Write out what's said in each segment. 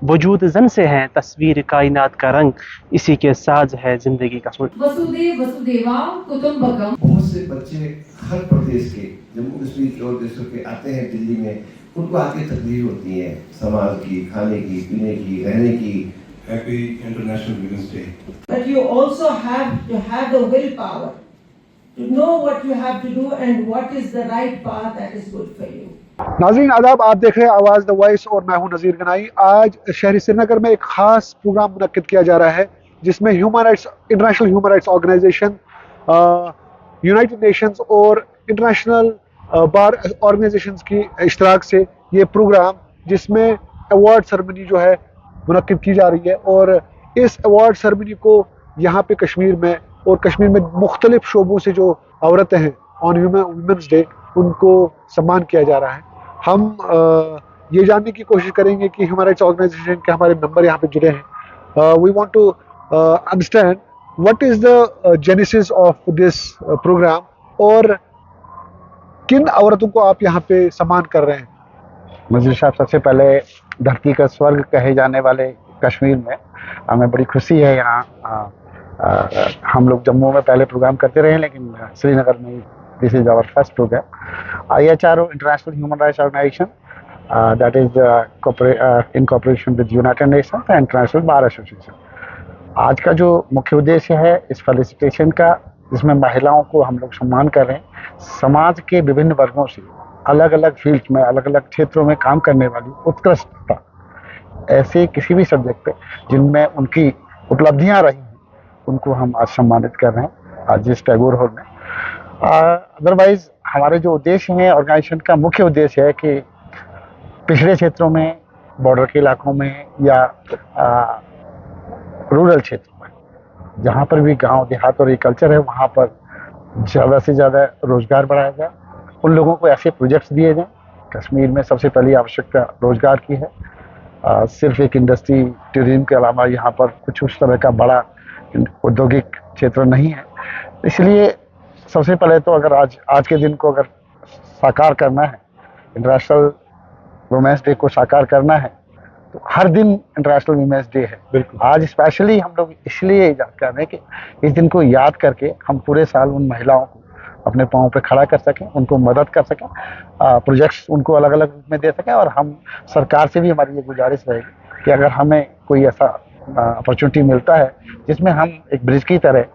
वजूद जन से है तस्वीर कायनात का रंग, इसी के साज है जिंदगी का सूट। वसुदेव वसुदेवा कुटुंबकम। बहुत से बच्चे हर प्रदेश के, जम्मू कश्मीर के और देशों के आते हैं दिल्ली में, उनको आके तकलीफ होती है समाज की, खाने की, पीने की, रहने की। Happy International Women's Day. But you also have to have the willpower to know what you have to do and what is the right path that is good for you. नाज़रीन आदाब, आप देख रहे हैं आवाज़ द वॉइस और मैं हूं नज़ीर गनाई। आज शहरी श्रीनगर में एक खास प्रोग्राम मुनक्किद किया जा रहा है जिसमें international human rights organization, United Nations और इंटरनेशनल बार ऑर्गेनाइजेशंस की इश्तराक से ये प्रोग्राम, जिसमें अवार्ड सेरेमनी जो है मुनक्किद की जा रही है। और इस अवार्ड सेरेमनी को यहाँ पे कश्मीर में मुख्तलिफ शोबों से जो औरतें हैं ऑन वुमेंस डे, उनको सम्मान किया जा रहा है। हम ये जानने की कोशिश करेंगे कि ह्यूमन राइट्स ऑर्गेनाइजेशन के हमारे मेंबर यहाँ पे जुड़े हैं। We want to understand what is the genesis of this program और किन औरतों को आप यहाँ पे सम्मान कर रहे हैं। मुझे साहब, सबसे पहले धरती का स्वर्ग कहे जाने वाले कश्मीर में हमें बड़ी खुशी है। यहाँ हम लोग जम्मू में पहले प्रोग्राम करते रहे, लेकिन श्रीनगर में this is our first program. IHRO international human rights organization that is in cooperation with United Nations and international bar association. आज का जो मुख्य उद्देश्य है इस फेलिसिटेशन का, जिसमें महिलाओं को हम लोग सम्मान कर रहे हैं, समाज के विभिन्न वर्गों से अलग अलग फील्ड में, अलग अलग क्षेत्रों में काम करने वाली उत्कृष्टता, ऐसे किसी भी सब्जेक्ट पे जिनमें उनकी उपलब्धियां रही हैं, उनको हम आज सम्मानित कर रहे हैं आज इस टैगोर हॉल में। अदरवाइज हमारे जो उद्देश्य हैं ऑर्गेनाइजेशन का, मुख्य उद्देश्य है कि पिछड़े क्षेत्रों में, बॉर्डर के इलाकों में या रूरल क्षेत्रों में, जहाँ पर भी गांव देहात और एग्रीकल्चर है, वहाँ पर ज़्यादा से ज़्यादा रोजगार बढ़ाया जाए, उन लोगों को ऐसे प्रोजेक्ट्स दिए जाएं। कश्मीर में सबसे पहली आवश्यकता रोजगार की है। सिर्फ एक इंडस्ट्री टूरिज्म के अलावा यहाँ पर कुछ उस तरह का बड़ा औद्योगिक क्षेत्र नहीं है। इसलिए सबसे पहले तो अगर आज के दिन को अगर साकार करना है, इंटरनेशनल वुमेन्स डे को साकार करना है, तो हर दिन इंटरनेशनल वुमेन्स डे है। बिल्कुल, आज स्पेशली हम लोग इसलिए याद कर रहे हैं कि इस दिन को याद करके हम पूरे साल उन महिलाओं को अपने पाँव पे खड़ा कर सकें, उनको मदद कर सकें, प्रोजेक्ट्स उनको अलग अलग रूप में दे सकें। और हम सरकार से भी हमारी ये गुजारिश रहेगी कि अगर हमें कोई ऐसा अपॉर्चुनिटी मिलता है जिसमें हम एक ब्रिज की तरह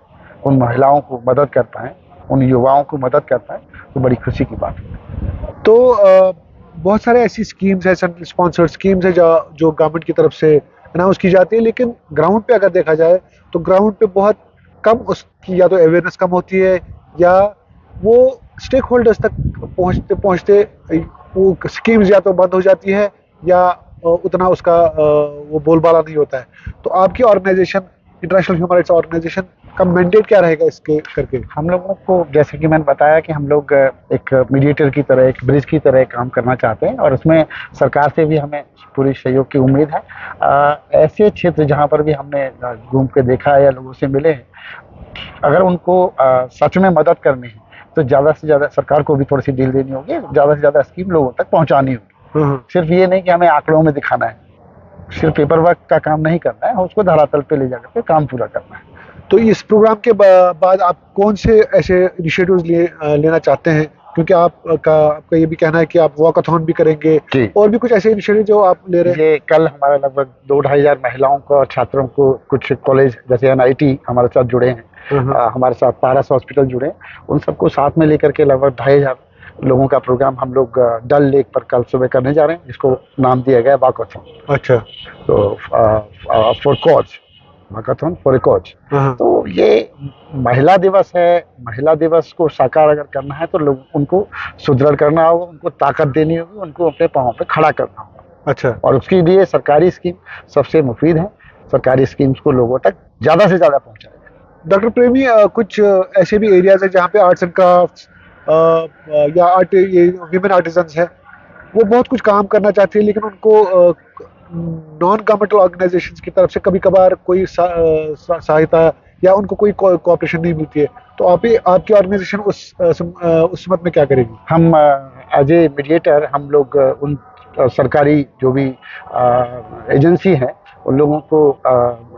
उन महिलाओं को मदद कर पाएँ, उन युवाओं को मदद कर पाएँ, तो बड़ी खुशी की बात है। तो बहुत सारे ऐसी स्कीम्स है, सेंट्रल स्पॉन्सर्ड स्कीम्स है जो गवर्नमेंट की तरफ से अनाउंस की जाती है, लेकिन ग्राउंड पे अगर देखा जाए तो ग्राउंड पे बहुत कम उसकी या तो अवेयरनेस कम होती है, या वो स्टेक होल्डर्स तक पहुँचते वो स्कीम्स या तो बंद हो जाती है या उतना उसका वो बोलबाला नहीं होता है। तो आपकी organization, international human rights organization का मैंडेट क्या रहेगा इसके करके? हम लोगों को, जैसे कि मैंने बताया, कि हम लोग एक मीडिएटर की तरह, एक ब्रिज की तरह काम करना चाहते हैं, और उसमें सरकार से भी हमें पूरी सहयोग की उम्मीद है। ऐसे क्षेत्र जहाँ पर भी हमने घूम के देखा है या लोगों से मिले हैं, अगर उनको सच में मदद करनी है तो ज़्यादा से ज़्यादा सरकार को भी थोड़ी सी डील देनी होगी, ज़्यादा से ज़्यादा स्कीम लोगों तक पहुँचानी होगी। सिर्फ ये नहीं कि हमें आंकड़ों में दिखाना है, सिर्फ पेपर वर्क का काम नहीं करना है, उसको धरातल पे ले जाकर के काम पूरा करना है। तो इस प्रोग्राम के बाद आप कौन से ऐसे इनिशिएटिव्स लेना चाहते हैं? क्योंकि आपका ये भी कहना है कि आप वॉकथॉन भी करेंगे, और भी कुछ ऐसे इनिशिएटिव जो आप ले रहे हैं। ये कल हमारे लगभग 2-2.5 हजार महिलाओं को और छात्रों को, कुछ कॉलेज जैसे NIT हमारे साथ जुड़े हैं, हमारे साथ पारस हॉस्पिटल जुड़े हैं, उन सबको साथ में लेकर के लगभग 2,500 लोगों का प्रोग्राम हम लोग डल लेक पर कल सुबह करने जा रहे हैं, जिसको नाम दिया गया वॉकथॉन। अच्छा, तो for cause, walkathon for a cause. तो ये महिला दिवस है, महिला दिवस को साकार अगर करना है तो लोग उनको सुदृढ़ करना होगा, उनको ताकत देनी होगी, उनको अपने पाँव पे खड़ा करना होगा। अच्छा, और उसके लिए सरकारी स्कीम सबसे मुफीद है। सरकारी स्कीम्स को लोगों तक ज़्यादा से ज़्यादा पहुँचाएं। डॉक्टर प्रेमी, कुछ ऐसे भी एरियाज है जहाँ पे आर्ट्स एंड क्राफ्ट्स या ये विमेन आर्टिजन्स है, वो बहुत कुछ काम करना चाहती है, लेकिन उनको नॉन गवर्नमेंटल ऑर्गेनाइजेशंस की तरफ से कभी कभार कोई सहायता या उनको कोई कोऑपरेशन नहीं मिलती है। तो आपकी ऑर्गेनाइजेशन उस समत में क्या करेगी? हम एज ए मीडिएटर हम लोग उन सरकारी जो भी एजेंसी हैं उन लोगों को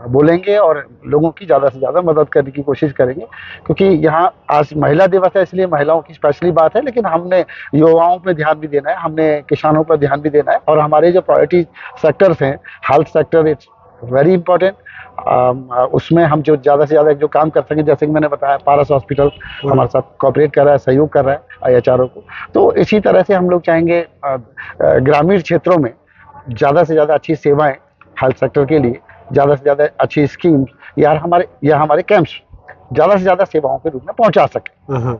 बोलेंगे और लोगों की ज़्यादा से ज़्यादा मदद करने की कोशिश करेंगे, क्योंकि यहाँ आज महिला दिवस है इसलिए महिलाओं की स्पेशली बात है, लेकिन हमने युवाओं पे ध्यान भी देना है, हमने किसानों पर ध्यान भी देना है, और हमारे जो प्रायोरिटी सेक्टर्स हैं, health sector it's very important, उसमें हम जो ज़्यादा से ज़्यादा जो काम कर सकें, जैसे कि मैंने बताया पारस हॉस्पिटल हमारे साथ कोऑपरेट कर रहा है, सहयोग कर रहा है IHRO को, तो इसी तरह से हम लोग चाहेंगे ग्रामीण क्षेत्रों में ज़्यादा से ज़्यादा अच्छी सेवाएं हेल्थ सेक्टर के लिए, ज़्यादा से ज़्यादा अच्छी स्कीम्स या हमारे कैंप्स ज़्यादा से ज़्यादा सेवाओं के रूप में पहुंचा सकें।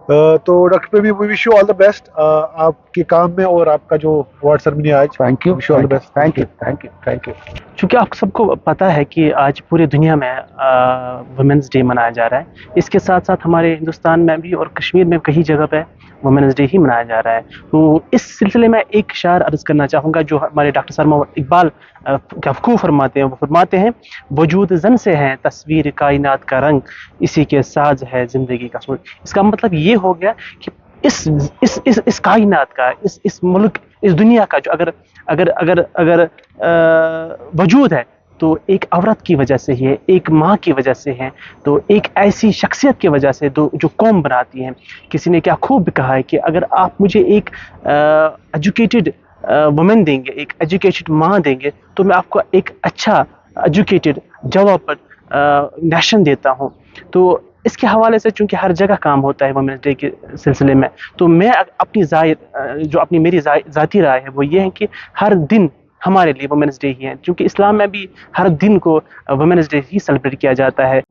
तो doctor Premi, we wish you all the best आपके काम में और आपका जो अवार्ड सेरेमनी आज। Thank you, wish you all the best. Thank you, thank you, thank you. चूँकि आप सबको पता है कि आज पूरी दुनिया में वुमेंस डे मनाया जा रहा है, इसके साथ साथ हमारे हिंदुस्तान में भी और कश्मीर में कई जगह पे वुमेंस डे ही मनाया जा रहा है। तो इस सिलसिले में एक शायर अर्ज़ करना चाहूँगा जो हमारे डॉक्टर सर मोहम्मद इकबाल क्या खूब फरमाते हैं। वो फरमाते हैं, वजूद जन से है तस्वीर कायनात का रंग, इसी के साज है ज़िंदगी का सूर। इसका मतलब ये हो गया कि इस कायनात का, इस मुल्क, इस दुनिया का जो अगर वजूद है तो एक औरत की वजह से ही है, एक माँ की वजह से है, तो एक ऐसी शख्सियत की वजह से जो कौम बनाती है। किसी ने क्या खूब कहा है कि अगर आप मुझे एक एजुकेटेड वुमेन देंगे, एक एजुकेटेड माँ देंगे, तो मैं आपको एक अच्छा एजुकेटेड जवाब पर नेशन देता हूँ। तो इसके हवाले से चूँकि हर जगह काम होता है वुमेंस डे के सिलसिले में, तो मैं अपनी मेरी ज़ाती राय है वो ये है कि हर दिन हमारे लिए वुमेंस डे ही है, क्योंकि इस्लाम में भी हर दिन को वुमेंस डे ही सेलिब्रेट किया जाता है।